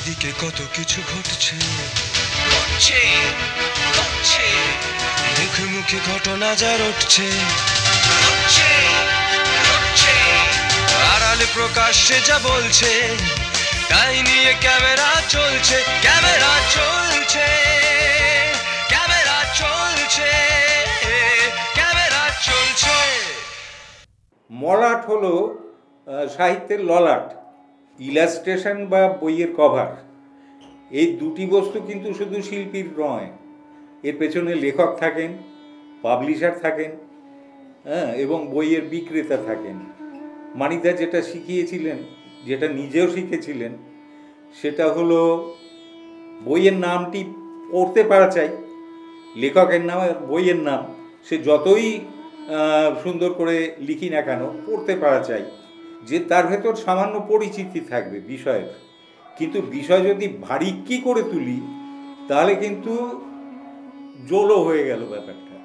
চারিদিকে কত কিছু ঘটছে, মুখে মুখে ঘটনা যা রটছে, আড়ালে প্রকাশ্যে যা বলছে, তাই নিয়ে ক্যামেরা চলছে, ক্যামেরা চলছে, ক্যামেরা চলছে, ক্যামেরা চলছে। মলাট হলো সাহিত্যের ললাট। ইলাস্ট্রেশন বা বইয়ের কভার, এই দুটি বস্তু কিন্তু শুধু শিল্পীর নয়, এর পেছনে লেখক থাকেন, পাবলিশার থাকেন, হ্যাঁ, এবং বইয়ের বিক্রেতা থাকেন। মানিদা যেটা শিখিয়েছিলেন, যেটা নিজেও শিখেছিলেন, সেটা হলো বইয়ের নামটি পড়তে পারা চাই, লেখকের নাম আর বইয়ের নাম সে যতই সুন্দর করে লিখি না কেন পড়তে পারা চাই, যে তার ভেতর সামান্য পরিচিতি থাকবে বিষয়ের। কিন্তু বিষয় যদি বারিকি করে তুলি তাহলে কিন্তু জোলো হয়ে গেল ব্যাপারটা।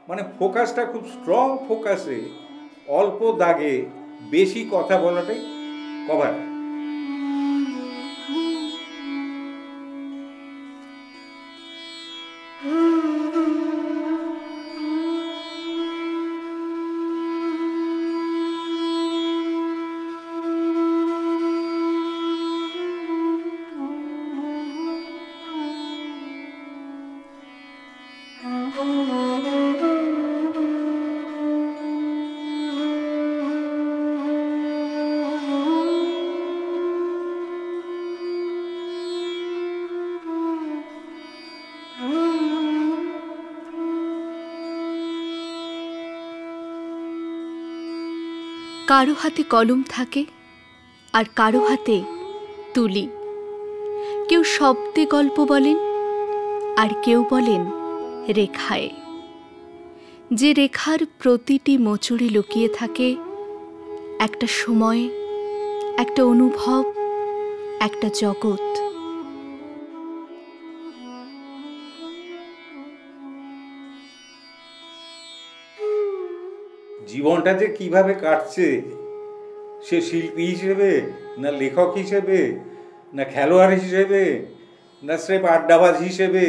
মানে ফোকাসটা খুব স্ট্রং ফোকাসে অল্প দাগে বেশি কথা বলাটাই কভার। কারো হাতে কলম থাকে আর কারো হাতে তুলি। কেউ শব্দে গল্প বলেন আর কেউ বলেন রেখায়। যে রেখার প্রতিটি মোচড়ে লুকিয়ে থাকে একটা সময়, একটা অনুভব, একটা জগৎ। জীবনটা যে কিভাবে কাটছে, সে শিল্পী হিসেবে না লেখক হিসেবে না খেলোয়াড় হিসেবে না স্রেফ আড্ডাবাজ হিসেবে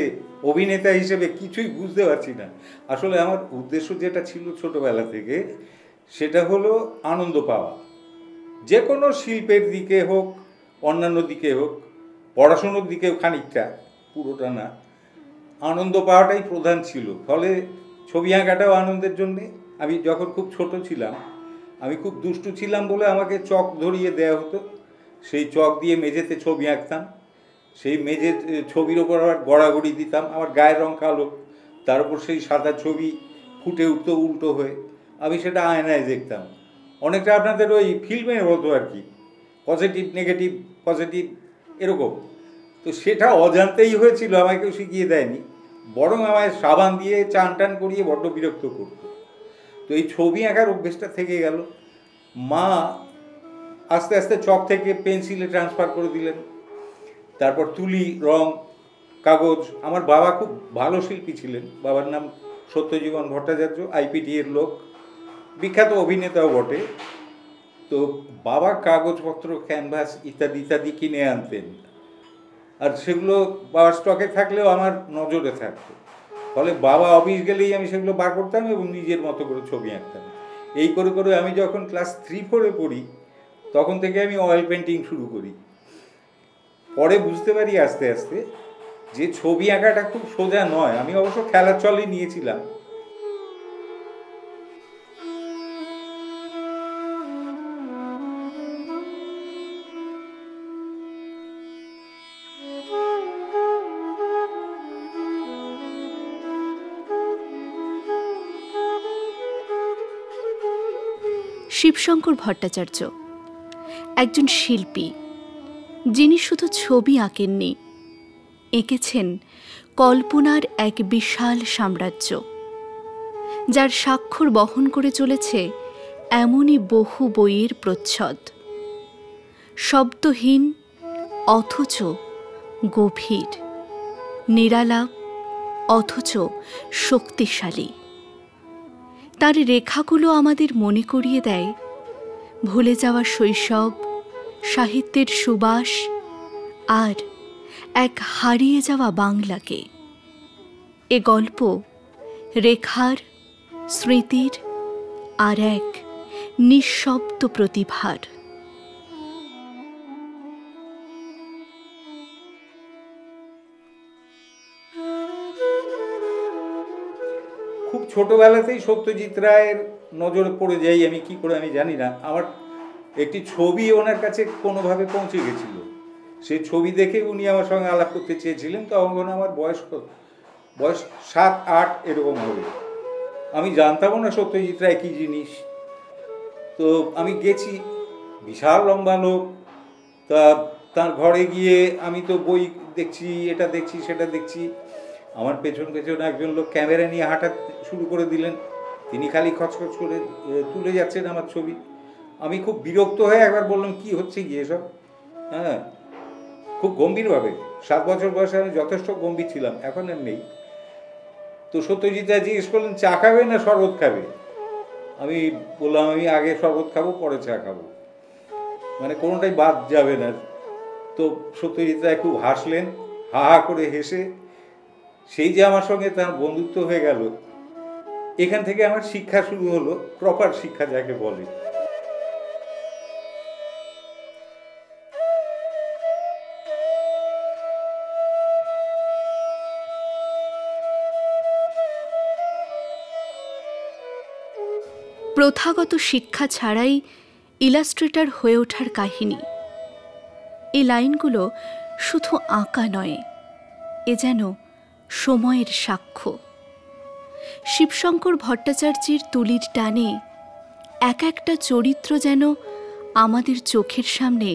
অভিনেতা হিসেবে, কিছুই বুঝতে পারছি না। আসলে আমার উদ্দেশ্য যেটা ছিল ছোটবেলা থেকে, সেটা হলো আনন্দ পাওয়া। যে কোনো শিল্পের দিকে হোক, অন্যান্য দিকে হোক, পড়াশুনোর দিকেও খানিকটা, পুরোটা না, আনন্দ পাওয়াটাই প্রধান ছিল। ফলে ছবি আঁকাটাও আনন্দের জন্যে। আমি যখন খুব ছোট ছিলাম, আমি খুব দুষ্টু ছিলাম বলে আমাকে চক ধরিয়ে দেওয়া হতো, সেই চক দিয়ে মেঝেতে ছবি আঁকতাম, সেই মেঝে ছবির ওপর আবার গড়াগড়ি দিতাম, আমার গায়ের রং কালো, তার উপর সেই সাদা ছবি ফুটে উঠতো উল্টো হয়ে, আমি সেটা আয়নায় দেখতাম। অনেকটা আপনাদের ওই ফিল্মের মতো আর কি, পজিটিভ নেগেটিভ পজিটিভ এরকম। তো সেটা অজান্তেই হয়েছিল, আমায় কেউ শিখিয়ে দেয়নি, বরং আমায় সাবান দিয়ে চান টান করিয়ে বড্ড বিরক্ত করতো। তো এই ছবি আঁকার অভ্যেসটা থেকে গেল। মা আস্তে আস্তে চক থেকে পেন্সিলে ট্রান্সফার করে দিলেন, তারপর তুলি, রং, কাগজ। আমার বাবা খুব ভালো শিল্পী ছিলেন, বাবার নাম সত্যজীবন ভট্টাচার্য, আইপিটি এর লোক, বিখ্যাত অভিনেতাও বটে। তো বাবা কাগজপত্র, ক্যানভাস ইত্যাদি ইত্যাদি কিনে আনতেন, আর সেগুলো বাবার স্টকে থাকলেও আমার নজরে থাকতো। ফলে বাবা অফিস গেলেই আমি সেগুলো বার করতাম এবং নিজের মতো করে ছবি আঁকতাম। এই করে করে আমি যখন ক্লাস 3-4-এ পড়ি, তখন থেকে আমি অয়েল পেন্টিং শুরু করি। পরে বুঝতে পারি আস্তে আস্তে যে ছবি আঁকাটা খুব সোজা নয়। আমি অবশ্য খেলার চলে নিয়েছিলাম, শিবশঙ্কর ভট্টাচার্য একজন শিল্পী, যিনি শুধু ছবি আঁকেননি, এঁকেছেন কল্পনার এক বিশাল সাম্রাজ্য, যার স্বাক্ষর বহন করে চলেছে এমনই বহু বইয়ের প্রচ্ছদ। শব্দহীন অথচ গভীর, নিরালাপ অথচ শক্তিশালী। তার রেখাগুলো আমাদের মনে করিয়ে দেয় ভুলে যাওয়া শৈশব, সাহিত্যের সুবাস আর এক হারিয়ে যাওয়া বাংলাকে। এ গল্প রেখার, স্মৃতির আর এক নিঃশব্দ প্রতিভার। খুব ছোটবেলাতেই সত্যজিৎ রায়ের নজরে পড়ে যাই, আমি কি করে আমি জানি না। আমার একটি ছবি ওনার কাছে কোনোভাবে পৌঁছে গেছিল, সেই ছবি দেখে উনি আমার সঙ্গে আলাপ করতে চেয়েছিলেন। তখন আমার বয়স 7-8 এরকম হবে। আমি জানতামও না সত্যজিৎ রায় কী জিনিস। তো আমি গেছি, বিশাল লম্বা লোক। তা তার ঘরে গিয়ে আমি তো বই দেখছি, এটা দেখছি সেটা দেখছি। আমার পেছন পেছন একজন লোক ক্যামেরা নিয়ে হাঁটা শুরু করে দিলেন। তিনি খালি খচখচ করে তুলে যাচ্ছেন আমার ছবি। আমি খুব বিরক্ত হয়ে একবার বললাম, কি হচ্ছে গিয়ে এসব? হ্যাঁ, খুব গম্ভীরভাবে। 7 বছর বয়সে আমি যথেষ্ট গম্ভীর ছিলাম, এখন আর নেই। তো সত্যজিৎ রায় জিজ্ঞেস করলেন, চা খাবে না শরবত খাবে? আমি বললাম, আমি আগে শরবত খাবো, পরে চা খাবো, মানে কোনোটাই বাদ যাবে না। তো সত্যজিৎ রায় খুব হাসলেন, হা হা করে হেসে। সেই যে আমার সঙ্গে তার বন্ধুত্ব হয়ে গেল, এখান থেকে আমার শিক্ষা শুরু হলো, প্রপার শিক্ষা যাকে বলে। প্রথাগত শিক্ষা ছাড়াই ইলাস্ট্রেটর হয়ে ওঠার কাহিনী। এই লাইনগুলো শুধু আঁকা নয়, এ যেন সময়ের সাক্ষ্য। শিবশঙ্কর ভট্টাচার্যের তুলির টানে এক একটা চরিত্র যেন আমাদের চোখের সামনে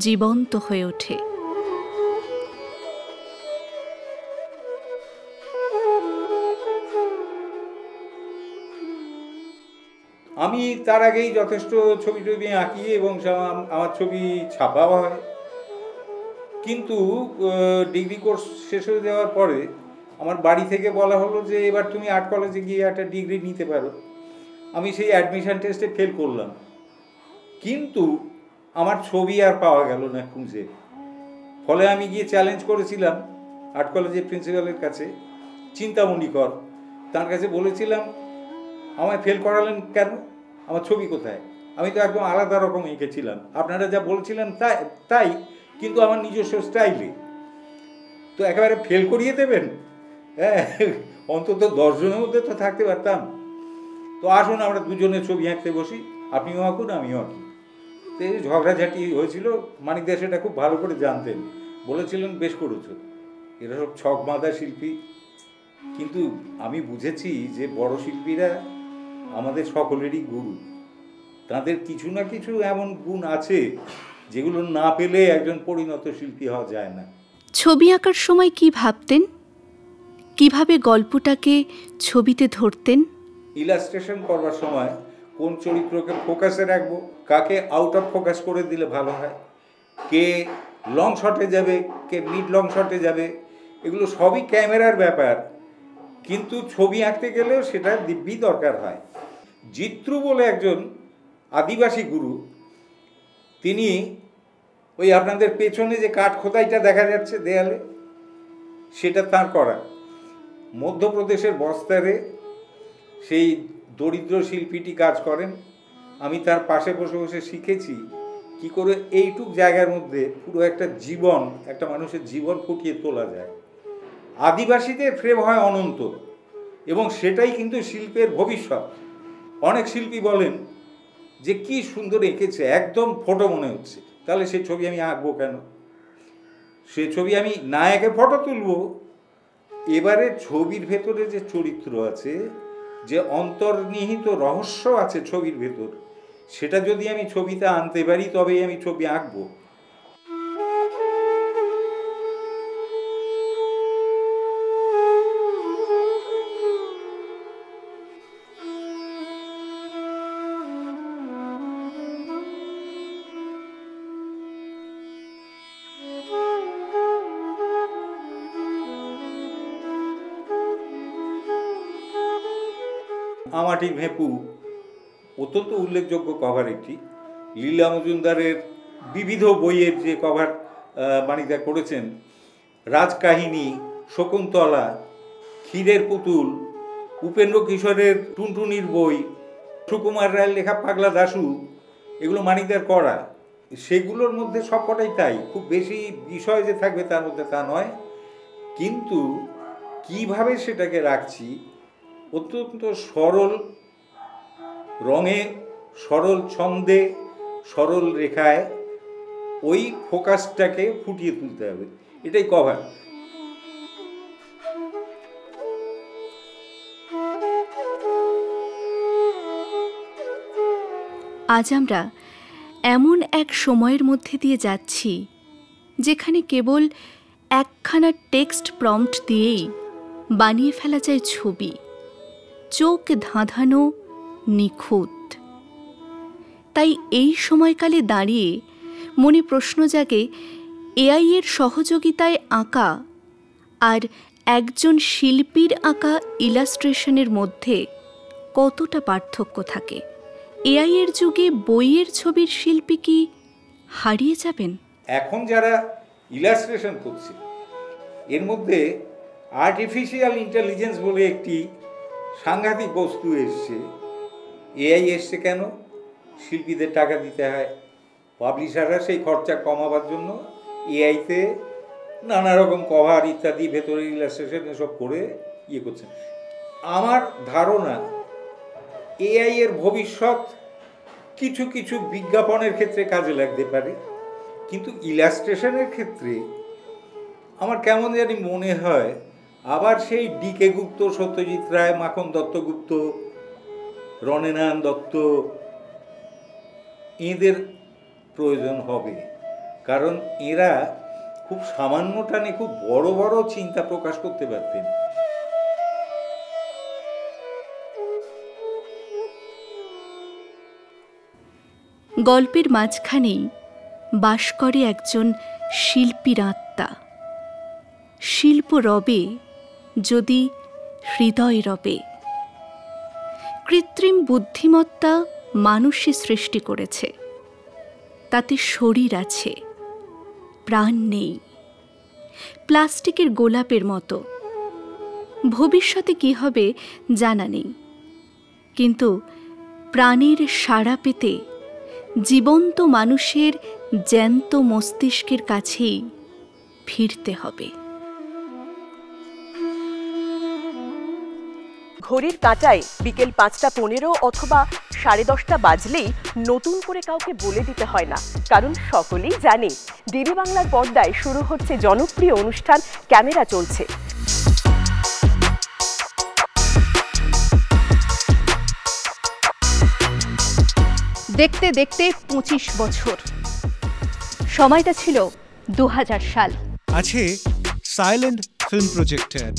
জীবন্ত হয়ে ওঠে। আমি তার আগেই যথেষ্ট ছবি টবি আঁকি এবং আমার ছবি ছাপাও হয়। কিন্তু ডিগ্রি কোর্স শেষ হয়ে যাওয়ার পরে আমার বাড়ি থেকে বলা হলো যে এবার তুমি আর্ট কলেজে গিয়ে একটা ডিগ্রি নিতে পারো। আমি সেই অ্যাডমিশন টেস্টে ফেল করলাম, কিন্তু আমার ছবি আর পাওয়া গেল না খুঁজে। ফলে আমি গিয়ে চ্যালেঞ্জ করেছিলাম আর্ট কলেজের প্রিন্সিপালের কাছে, চিন্তামণি কর। তার কাছে বলেছিলাম, আমায় ফেল করালেন কেন, আমার ছবি কোথায়? আমি তো একদম আলাদা রকম এঁকেছিলাম, আপনারা যা বলছিলেন তাই, কিন্তু আমার নিজস্ব স্টাইলে। তো একেবারে ফেল করিয়ে দেবেন? হ্যাঁ, অন্তত 10 জনের মধ্যে তো থাকতে পারতাম। তো আসুন আমরা দুজনের ছবি আঁকতে বসি, আপনিও আঁকুন আমিও আঁকি। তো এই ঝগড়াঝাটি হয়েছিল। মানিকদা সেটা খুব ভালো করে জানতেন, বলেছিলেন বেশ করেছো, এরা সব ছক বাঁধা শিল্পী। কিন্তু আমি বুঝেছি যে বড় শিল্পীরা আমাদের সকলেরই গুরু। তাদের কিছু না কিছু এমন গুণ আছে যেগুলো না পেলে একজন পরিণত শিল্পী হওয়া যায় না। ছবি আঁকার সময় কি ভাবতেন? কিভাবে গল্পটাকে ছবিতে ধরতেন? ইলাস্ট্রেশন করবার সময় কোন চরিত্রকে ফোকাসে রাখবো, কাকে আউট অফ ফোকাস করে দিলে ভালো হয়, কে লং শটে যাবে, কে মিড লং শটে যাবে, এগুলো সবই ক্যামেরার ব্যাপার। কিন্তু ছবি আঁকতে গেলেও সেটা দিব্যি দরকার হয়। জিত্রু বলে একজন আদিবাসী গুরু, তিনি ওই আপনাদের পেছনে যে কাঠ খোদাইটা দেখা যাচ্ছে দেয়ালে, সেটা তার করা। মধ্যপ্রদেশের বস্তারে সেই দরিদ্র শিল্পীটি কাজ করেন। আমি তার পাশে বসে বসে শিখেছি কি করে এইটুক জায়গার মধ্যে পুরো একটা জীবন, একটা মানুষের জীবন ফুটিয়ে তোলা যায়। আদিবাসীদের ফ্রেম হয় অনন্ত, এবং সেটাই কিন্তু শিল্পের ভবিষ্যৎ। অনেক শিল্পী বলেন যে কি সুন্দর এঁকেছে, একদম ফটো মনে হচ্ছে, তাহলে সে ছবি আমি আঁকবো কেন? সে ছবি আমি না এঁকে ফটো তুলবো। এবারে ছবির ভেতরে যে চরিত্র আছে, যে অন্তর্নিহিত রহস্য আছে ছবির ভেতর, সেটা যদি আমি ছবিতে আনতে পারি তবেই আমি ছবি আঁকবো। আমাটির ভেপু অত্যন্ত উল্লেখযোগ্য কভার একটি। লীলা মজুমদারের বিবিধ বইয়ের যে কভার মানিকদা করেছেন, রাজকাহিনী, শকুন্তলা, ক্ষীরের পুতুল, উপেন্দ্র কিশোরের টুনটুনির বই, সুকুমার রায়ের লেখা পাগলা দাশু, এগুলো মানিকদার করা। সেগুলোর মধ্যে সবকটাই তাই, খুব বেশি বিষয় যে থাকবে তার মধ্যে তা নয়, কিন্তু কিভাবে সেটাকে রাখছি অত্যন্ত সরল রঙে, সরল ছন্দে, সরল রেখায় ওই ফোকাসটাকে ফুটিয়ে তুলতে হবে, এটাই কভার। আজ আমরা এমন এক সময়ের মধ্যে দিয়ে যাচ্ছি যেখানে কেবল একখানা টেক্সট প্রম্পট দিয়েই বানিয়ে ফেলা যায় ছবি, চোখ ধাঁধানো, নিখুঁত। তাই এই সময়কালে দাঁড়িয়ে মনে প্রশ্ন জাগে, এআই এর সহযোগিতায় আঁকা আর একজন শিল্পীর আঁকা ইলাস্ট্রেশনের মধ্যে কতটা পার্থক্য থাকে? এআই এর যুগে বইয়ের ছবির শিল্পী কি হারিয়ে যাবেন? এখন যারা ইলাস্ট্রেশন করছে এর মধ্যে আর্টিফিশিয়াল ইন্টেলিজেন্স বলে একটি সাংঘাতিক বস্তু এসছে। এআই এসছে কেন? শিল্পীদের টাকা দিতে হয়, পাবলিশাররা সেই খরচা কমাবার জন্য এআইতে নানা রকম কভার ইত্যাদি ভেতরে ইলাস্ট্রেশন এসব করে ইয়ে করছেন। আমার ধারণা এআই এর ভবিষ্যৎ কিছু কিছু বিজ্ঞাপনের ক্ষেত্রে কাজে লাগতে পারে, কিন্তু ইলাস্ট্রেশনের ক্ষেত্রে আমার কেমন জানি মনে হয় আবার সেই ডিকে গুপ্ত, সত্যজিৎ রায়, মাখন দত্তগুপ্ত, রণেনায়ন দত্ত, এদের প্রয়োজন হবে, কারণ এরা খুব সামান্য টানে খুব বড় বড় চিন্তা প্রকাশ করতে পারতেন। গল্পের মাঝখানেই বাস করে একজন শিল্পীর আত্মা। শিল্প রবে যদি হৃদয় রবে। কৃত্রিম বুদ্ধিমত্তা মানুষই সৃষ্টি করেছে, তাতে শরীর আছে, প্রাণ নেই, প্লাস্টিকের গোলাপের মতো। ভবিষ্যতে কি হবে জানা নেই, কিন্তু প্রাণের সাড়া পেতে জীবন্ত মানুষের জ্যান্ত মস্তিষ্কের কাছেই ফিরতে হবে। ঘড়ির কাঁটায় বিকেল 5:15 অথবা 10:30 বাজলেই নতুন করে কাউকে বলে দিতে হয় না, কারণ সকলেই জানে ডিডি বাংলার পর্দায় শুরু হচ্ছে জনপ্রিয় অনুষ্ঠান ক্যামেরা চলছে। দেখতে দেখতে 25 বছর, সময়টা ছিল 2000 সাল। আছে সাইলেন্ট ফিল্ম প্রজেক্টর,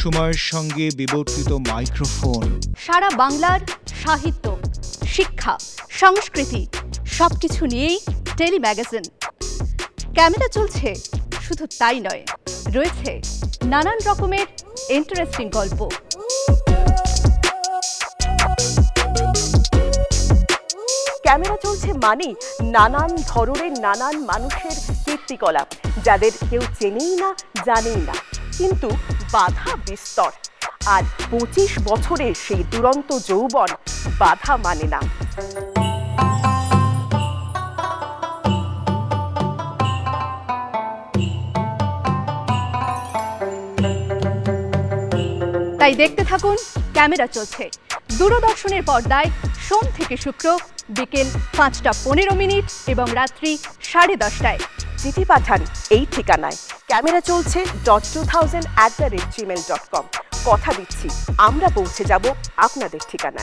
সময়ের সঙ্গে বিবর্তিত মাইক্রোফোন, সারা বাংলার সাহিত্য, শিক্ষা, সংস্কৃতি সবকিছু নিয়েই টেলি ম্যাগাজিন। ক্যামেরা চলছে, শুধু তাই নয়, রয়েছে নানান রকমের ইন্টারেস্টিং গল্প। ক্যামেরা চলছে মানে নানান ধরনের নানান মানুষের কীর্তিকলাপ, যাদের কেউ চেনেই না, জানেই না, কিন্তু বাধা বিস্তর। আর 25 বছরের সেই দুরন্ত যৌবন বাধা মানে না। তাই দেখতে থাকুন ক্যামেরা চলছে, দূরদর্শনের পর্দায় সোম থেকে শুক্র বিকেল 5:15 এবং রাত্রি 10:30টায়। চিঠি পাঠান এই ঠিকানায় ক্যামেরা চলছে .2000@gmail.com। কথা দিচ্ছি আমরা পৌঁছে যাব আপনাদের ঠিকানায়।